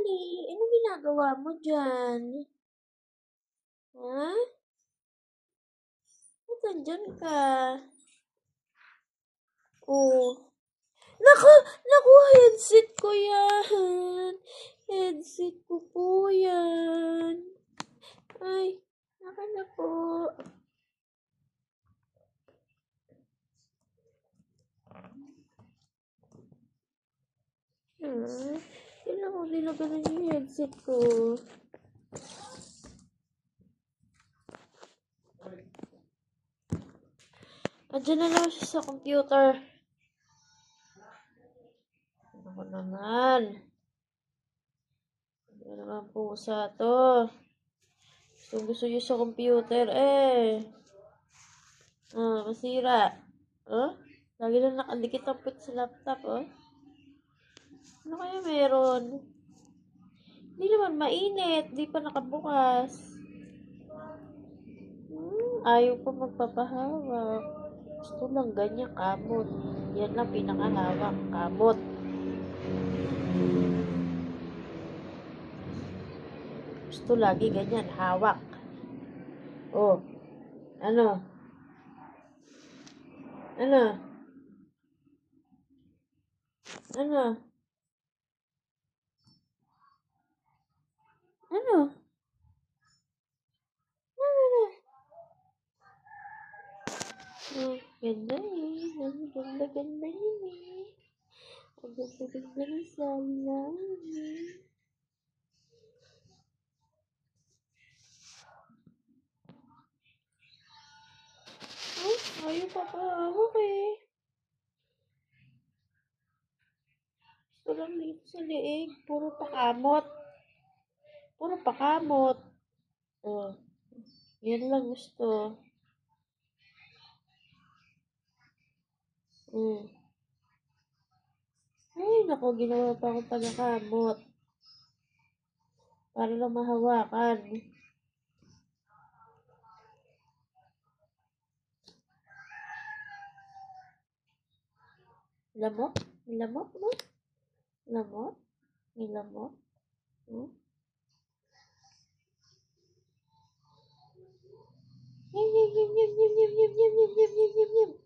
dali. Ano ginagawa mo dyan? Ha? Ba't nandyan ka? Oh. Naku, headset ko yan. Headset ko po yan. Ay, naka na po. Kailan mo dinagalan yung headset ko? Andiyan na lang siya sa computer. Ano ko naman? Ano naman pusa to? Gusto niyo sa computer masira. Lagi na nakadikit ang put sa laptop, Ano kaya meron? Hindi naman mainit. Di pa nakabukas. Ayaw pa magpapahawak. Gusto lang ganyan, kamot. Yan lang pinakahawak, kamot. Gusto lagi ganyan, hawak. Oh. Ano? Ano? Ano? Ano? Ganda Ganda yun Ang ganda ng sana. Ayaw papahawak Gusto lang dito sa leeg. Puro pakamot. Yan lang gusto. Ay, naku, ginawa pa akong tagakamot. Para lang mahawakan. Lamok? Lamok mo? Lamok? May lamok? Yum, yum, yum, yum, yum, yum, yum, yum, yum, yum, yum, yum.